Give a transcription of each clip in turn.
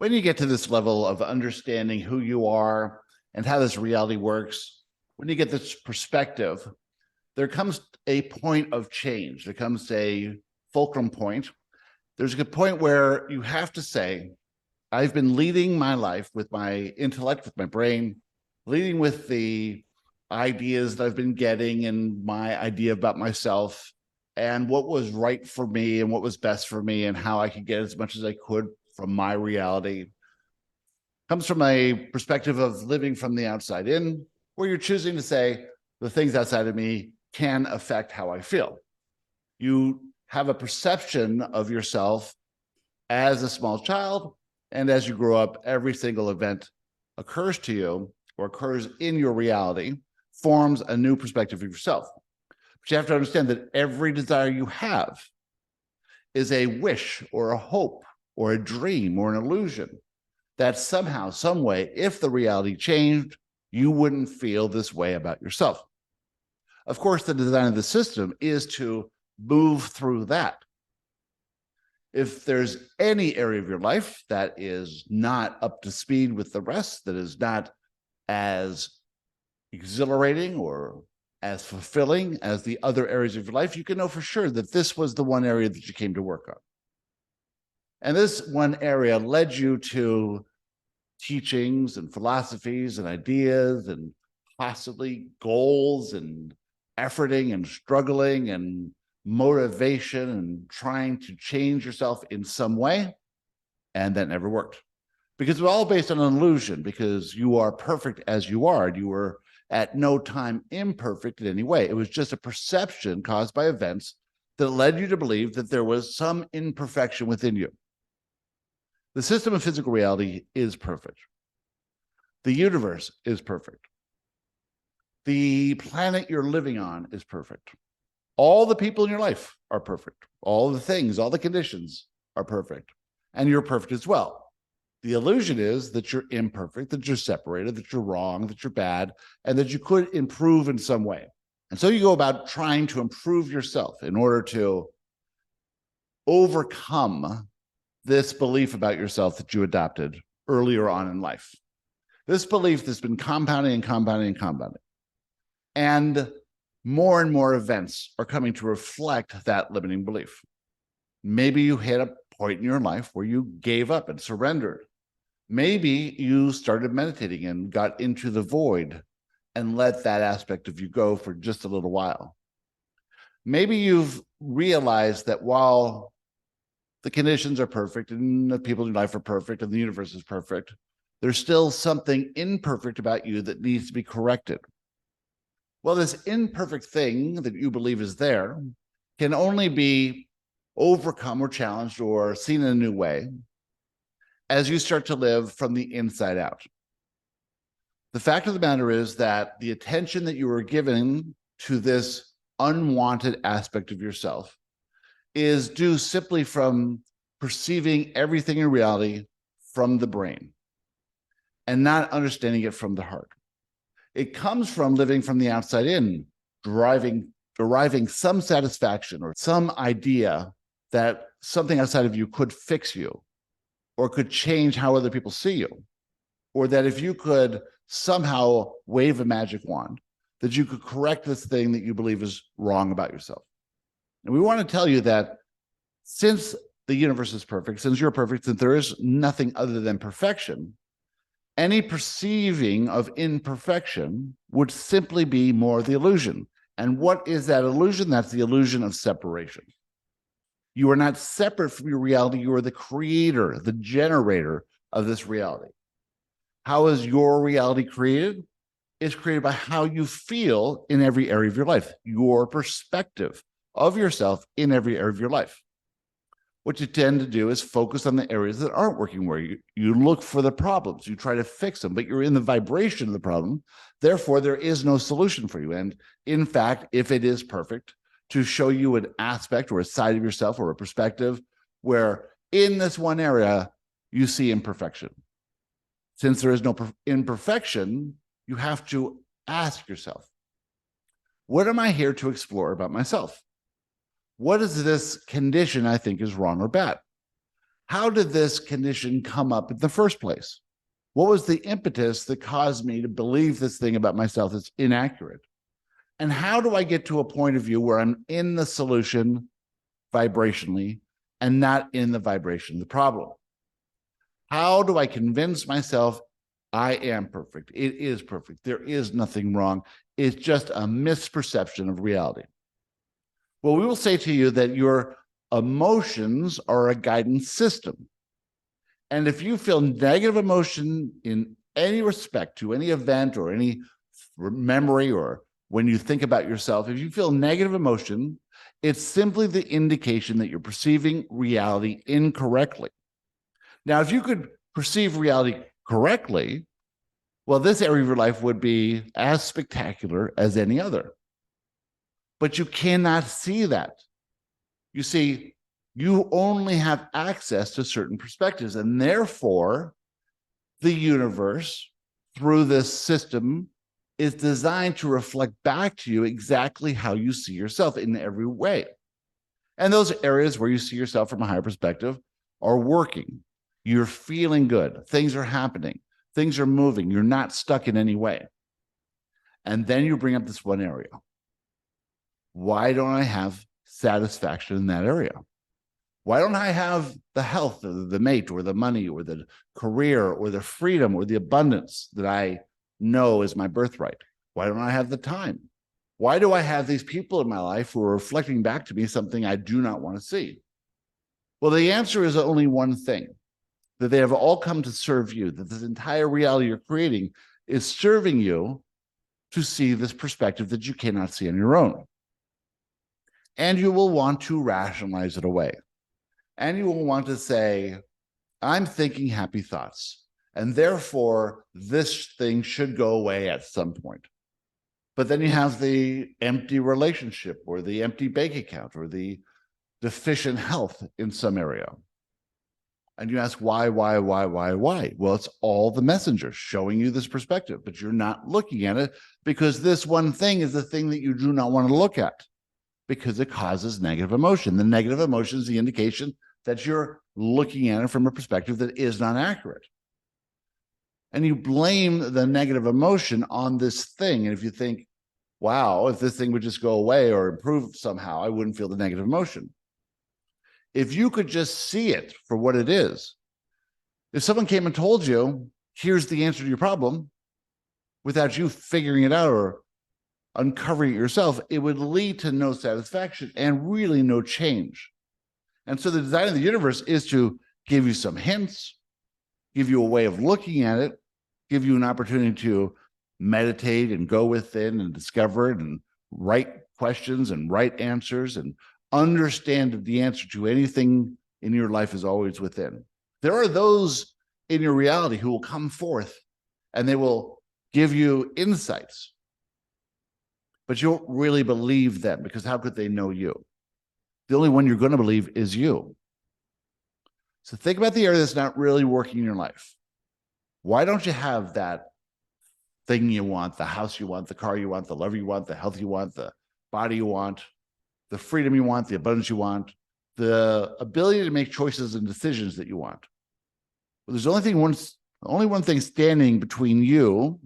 When you get to this level of understanding who you are and how this reality works, when you get this perspective, there comes a point of change. There comes a fulcrum point. There's a point where you have to say, I've been leading my life with my intellect, with my brain, leading with the ideas that I've been getting and my idea about myself and what was right for me and what was best for me and how I could get as much as I could from my reality. Comes from a perspective of living from the outside in, where you're choosing to say the things outside of me can affect how I feel. You have a perception of yourself as a small child, and as you grow up, every single event occurs to you or occurs in your reality, forms a new perspective of yourself. But you have to understand that every desire you have is a wish or a hope or a dream or an illusion that somehow, some way, if the reality changed, you wouldn't feel this way about yourself. Of course, the design of the system is to move through that. If there's any area of your life that is not up to speed with the rest, that is not as exhilarating or as fulfilling as the other areas of your life, you can know for sure that this was the one area that you came to work on. And this one area led you to teachings and philosophies and ideas and possibly goals and efforting and struggling and motivation and trying to change yourself in some way, and that never worked. Because it was all based on an illusion, because you are perfect as you are. You were at no time imperfect in any way. It was just a perception caused by events that led you to believe that there was some imperfection within you. The system of physical reality is perfect. The universe is perfect. The planet you're living on is perfect. All the people in your life are perfect. All the things, all the conditions are perfect. And you're perfect as well. The illusion is that you're imperfect, that you're separated, that you're wrong, that you're bad, and that you could improve in some way. And so you go about trying to improve yourself in order to overcome this belief about yourself that you adopted earlier on in life. This belief that's been compounding and compounding and compounding. And more events are coming to reflect that limiting belief. Maybe you hit a point in your life where you gave up and surrendered. Maybe you started meditating and got into the void and let that aspect of you go for just a little while. Maybe you've realized that while the conditions are perfect and the people in your life are perfect and the universe is perfect, there's still something imperfect about you that needs to be corrected. Well, this imperfect thing that you believe is there can only be overcome or challenged or seen in a new way as you start to live from the inside out. The fact of the matter is that the attention that you were given to this unwanted aspect of yourself is due simply from perceiving everything in reality from the brain and not understanding it from the heart. It comes from living from the outside in, deriving some satisfaction or some idea that something outside of you could fix you or could change how other people see you, or that if you could somehow wave a magic wand, that you could correct this thing that you believe is wrong about yourself. And we want to tell you that since the universe is perfect, since you're perfect, since there is nothing other than perfection, any perceiving of imperfection would simply be more the illusion. And what is that illusion? That's the illusion of separation. You are not separate from your reality. You are the creator, the generator of this reality. How is your reality created? It's created by how you feel in every area of your life, your perspective of yourself in every area of your life. What you tend to do is focus on the areas that aren't working where you look for the problems, you try to fix them, but you're in the vibration of the problem. Therefore, there is no solution for you. And in fact, if it is perfect, to show you an aspect or a side of yourself or a perspective where in this one area, you see imperfection. Since there is no imperfection, you have to ask yourself, what am I here to explore about myself? What is this condition I think is wrong or bad? how did this condition come up in the first place? What was the impetus that caused me to believe this thing about myself that's inaccurate? And how do I get to a point of view where I'm in the solution vibrationally and not in the vibration of the problem? How do I convince myself I am perfect? It is perfect. There is nothing wrong. It's just a misperception of reality. Well, we will say to you that your emotions are a guidance system. And if you feel negative emotion in any respect to any event or any memory, or when you think about yourself, if you feel negative emotion, it's simply the indication that you're perceiving reality incorrectly. Now, if you could perceive reality correctly, well, this area of your life would be as spectacular as any other. But you cannot see that. You see, you only have access to certain perspectives, and therefore, the universe, through this system, is designed to reflect back to you exactly how you see yourself in every way. And those areas where you see yourself from a higher perspective are working. You're feeling good. Things are happening. Things are moving. You're not stuck in any way. And then you bring up this one area. Why don't I have satisfaction in that area? Why don't I have the health, or the mate, or the money, or the career, or the freedom, or the abundance that I know is my birthright? Why don't I have the time? Why do I have these people in my life who are reflecting back to me something I do not want to see? Well, the answer is only one thing, that they have all come to serve you, that this entire reality you're creating is serving you to see this perspective that you cannot see on your own. And you will want to rationalize it away. And you will want to say, I'm thinking happy thoughts, and therefore this thing should go away at some point. But then you have the empty relationship, or the empty bank account, or the deficient health in some area. And you ask, why? Well, it's all the messengers showing you this perspective, but you're not looking at it because this one thing is the thing that you do not want to look at, because it causes negative emotion. The negative emotion is the indication that you're looking at it from a perspective that is not accurate. And you blame the negative emotion on this thing. And if you think, wow, if this thing would just go away or improve somehow, I wouldn't feel the negative emotion. If you could just see it for what it is, if someone came and told you, here's the answer to your problem, without you figuring it out or uncovering it yourself, it would lead to no satisfaction and really no change. And so the design of the universe is to give you some hints, give you a way of looking at it, give you an opportunity to meditate and go within and discover it and write questions and write answers and understand that the answer to anything in your life is always within. There are those in your reality who will come forth and they will give you insights, but you don't really believe them, because how could they know you? The only one you're going to believe is you. So think about the area that's not really working in your life. Why don't you have that thing you want, the house you want, the car you want, the love you want, the health you want, the body you want, the freedom you want, the abundance you want, the ability to make choices and decisions that you want? Well, there's only one thing standing between you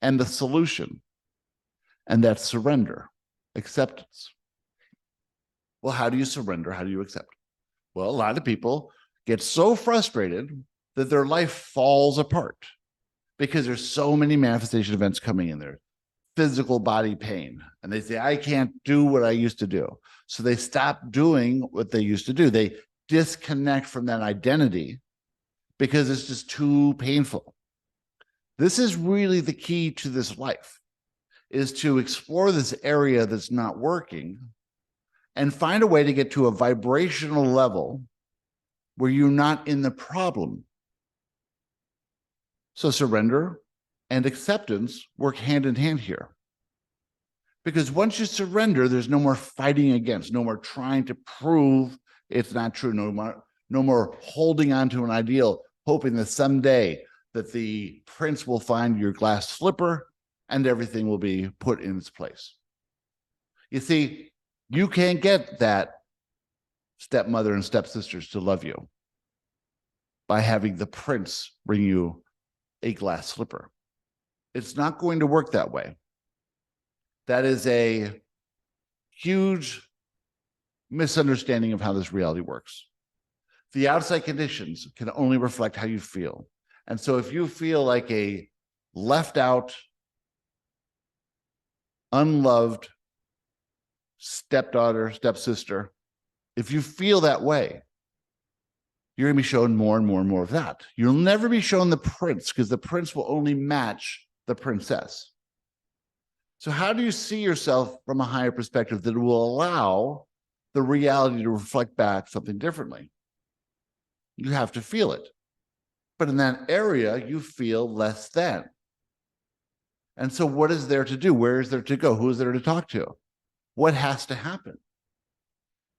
and the solution, and that's surrender, acceptance. Well, how do you surrender? How do you accept? Well, a lot of people get so frustrated that their life falls apart because there's so many manifestation events coming in there. Physical body pain. And they say, I can't do what I used to do. So they stop doing what they used to do. They disconnect from that identity because it's just too painful. This is really the key to this life, is to explore this area that's not working and find a way to get to a vibrational level where you're not in the problem. So surrender and acceptance work hand in hand here. Because once you surrender, there's no more fighting against, no more trying to prove it's not true, no more holding on to an ideal, hoping that someday that the prince will find your glass slipper and everything will be put in its place. You see, you can't get that stepmother and stepsisters to love you. by having the prince bring you a glass slipper. It's not going to work that way. That is a huge misunderstanding of how this reality works. The outside conditions can only reflect how you feel. And so if you feel like a left out, unloved stepdaughter, stepsister, if you feel that way, you're going to be shown more and more and more of that. You'll never be shown the prince because the prince will only match the princess. So how do you see yourself from a higher perspective that will allow the reality to reflect back something differently? You have to feel it. But in that area, you feel less than. And so what is there to do? Where is there to go? Who is there to talk to? What has to happen?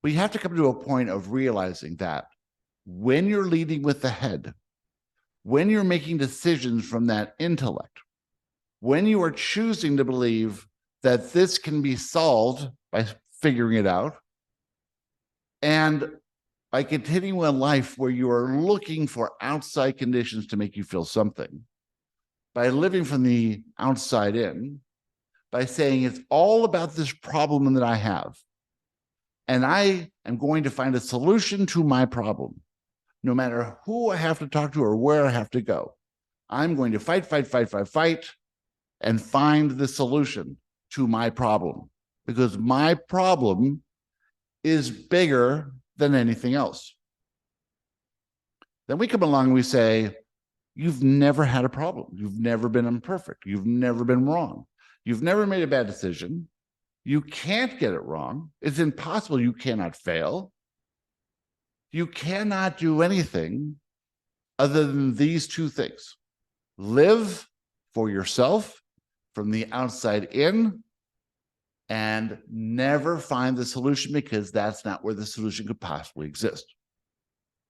But you have to come to a point of realizing that when you're leading with the head, when you're making decisions from that intellect, when you are choosing to believe that this can be solved by figuring it out, and by continuing a life where you are looking for outside conditions to make you feel something, by living from the outside in, by saying it's all about this problem that I have, and I am going to find a solution to my problem, no matter who I have to talk to or where I have to go. I'm going to fight, and find the solution to my problem, because my problem is bigger than anything else. Then we come along and we say, you've never had a problem. You've never been imperfect. You've never been wrong. You've never made a bad decision. You can't get it wrong. It's impossible. You cannot fail. You cannot do anything other than these two things. Live for yourself from the outside in, and never find the solution because that's not where the solution could possibly exist.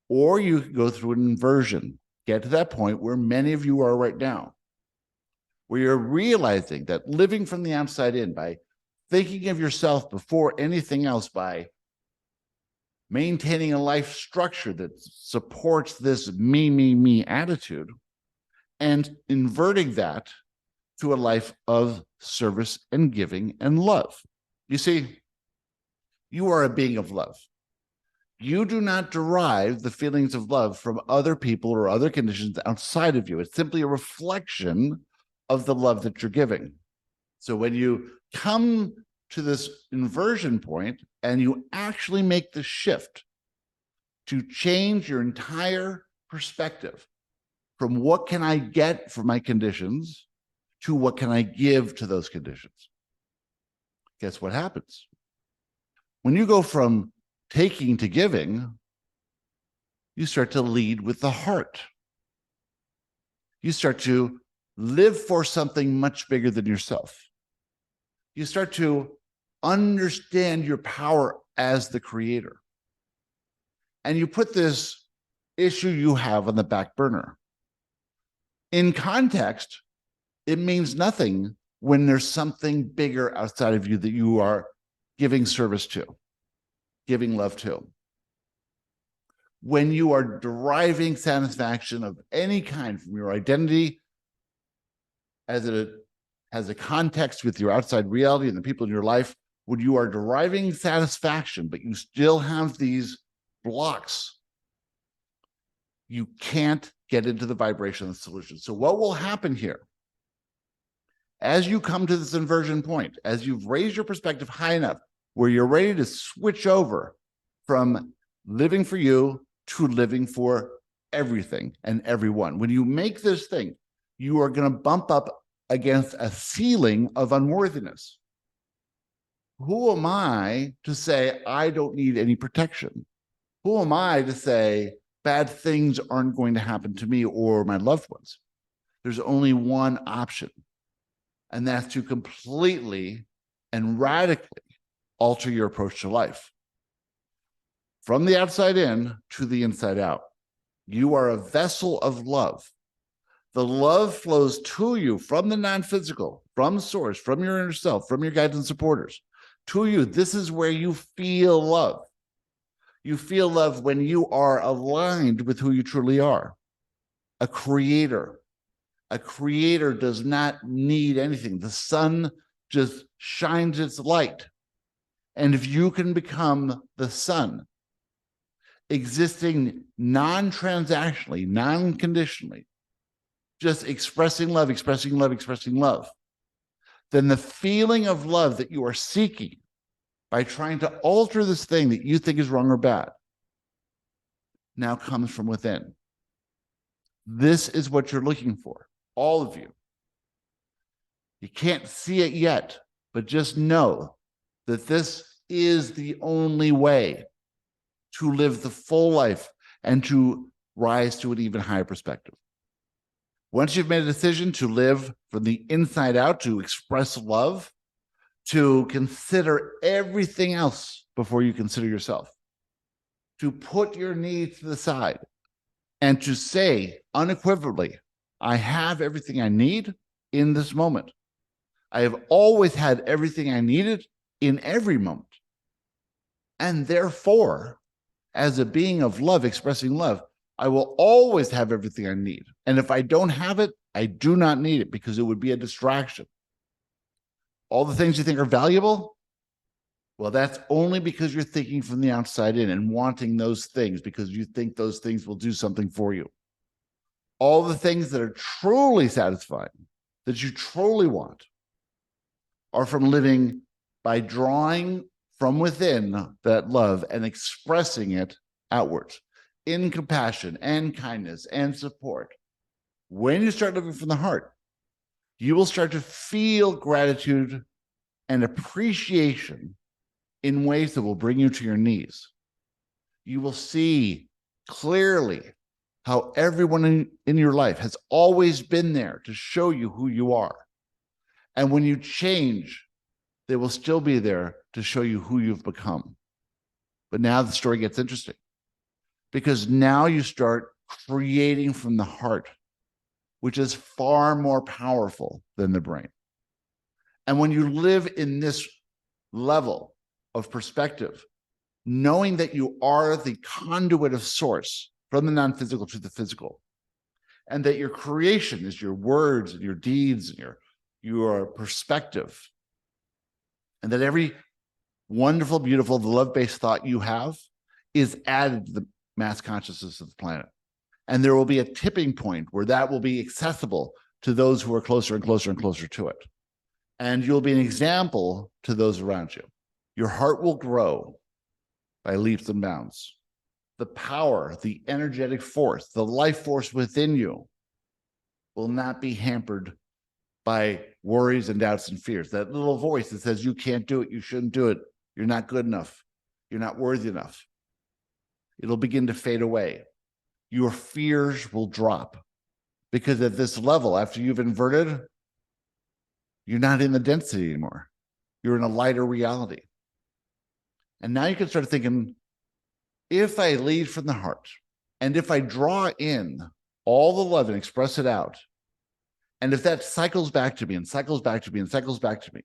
Or you could go through an inversion, get to that point where many of you are right now, where you're realizing that living from the outside in, by thinking of yourself before anything else, by maintaining a life structure that supports this me attitude, and inverting that to a life of service and giving and love. You see, you are a being of love. You do not derive the feelings of love from other people or other conditions outside of you. It's simply a reflection of the love that you're giving. So when you come to this inversion point and you actually make the shift to change your entire perspective from what can I get from my conditions to what can I give to those conditions, guess what happens? When you go from taking to giving, you start to lead with the heart. You start to live for something much bigger than yourself. You start to understand your power as the creator. And you put this issue you have on the back burner. In context, it means nothing when there's something bigger outside of you that you are giving service to, giving love to. When you are deriving satisfaction of any kind from your identity, as it has a context with your outside reality and the people in your life, when you are deriving satisfaction, but you still have these blocks, you can't get into the vibration of the solution. So what will happen here? As you come to this inversion point, as you've raised your perspective high enough where you're ready to switch over from living for you to living for everything and everyone, when you make this thing, you are going to bump up against a ceiling of unworthiness. Who am I to say I don't need any protection? Who am I to say bad things aren't going to happen to me or my loved ones? There's only one option. And that's to completely and radically alter your approach to life. From the outside in to the inside out. You are a vessel of love. The love flows to you from the non-physical, from source, from your inner self, from your guides and supporters, to you. This is where you feel love. You feel love when you are aligned with who you truly are. A creator does not need anything. The sun just shines its light. And if you can become the sun, existing non-transactionally, non-conditionally, just expressing love, then the feeling of love that you are seeking by trying to alter this thing that you think is wrong or bad now comes from within. This is what you're looking for, all of you. You can't see it yet, but just know that this is the only way to live the full life and to rise to an even higher perspective. Once you've made a decision to live from the inside out, to express love, to consider everything else before you consider yourself, to put your needs to the side and to say unequivocally, I have everything I need in this moment. I have always had everything I needed in every moment. And therefore, as a being of love, expressing love, I will always have everything I need. And if I don't have it, I do not need it because it would be a distraction. All the things you think are valuable, well, that's only because you're thinking from the outside in and wanting those things because you think those things will do something for you. All the things that are truly satisfying, that you truly want, are from living by drawing from within that love and expressing it outwards in compassion and kindness and support. When you start living from the heart, you will start to feel gratitude and appreciation in ways that will bring you to your knees. You will see clearly how everyone in your life has always been there to show you who you are. And when you change, they will still be there to show you who you've become. But now the story gets interesting because now you start creating from the heart, which is far more powerful than the brain. And when you live in this level of perspective, knowing that you are the conduit of source from the non-physical to the physical, and that your creation is your words and your deeds and your perspective, and that every wonderful, beautiful, love-based thought you have is added to the mass consciousness of the planet. And there will be a tipping point where that will be accessible to those who are closer and closer and closer to it. And you'll be an example to those around you. Your heart will grow by leaps and bounds. The power, the energetic force, the life force within you will not be hampered by worries and doubts and fears. That little voice that says you can't do it, you shouldn't do it, you're not good enough, you're not worthy enough. It'll begin to fade away. Your fears will drop because at this level, after you've inverted, you're not in the density anymore. You're in a lighter reality. And now you can start thinking, if I lead from the heart, and if I draw in all the love and express it out, and if that cycles back to me and cycles back to me and cycles back to me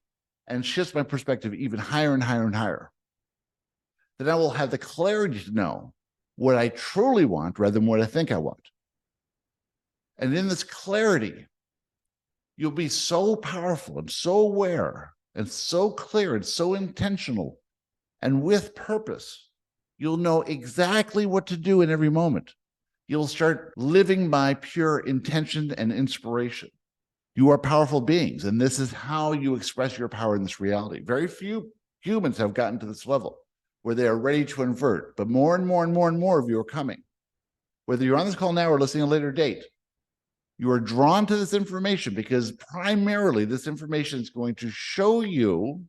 and shifts my perspective even higher and higher and higher, then I will have the clarity to know what I truly want rather than what I think I want. And in this clarity, you'll be so powerful and so aware and so clear and so intentional and with purpose. You'll know exactly what to do in every moment. You'll start living by pure intention and inspiration. You are powerful beings, and this is how you express your power in this reality. Very few humans have gotten to this level where they are ready to invert, but more and more and more and more of you are coming. Whether you're on this call now or listening at a later date, you are drawn to this information because primarily this information is going to show you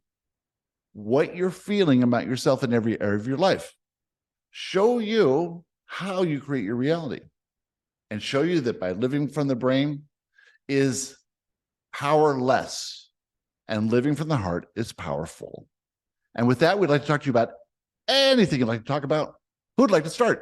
what you're feeling about yourself in every area of your life, show you how you create your reality, and show you that by living from the brain is powerless and living from the heart is powerful. And with that, we'd like to talk to you about anything you'd like to talk about. Who'd like to start?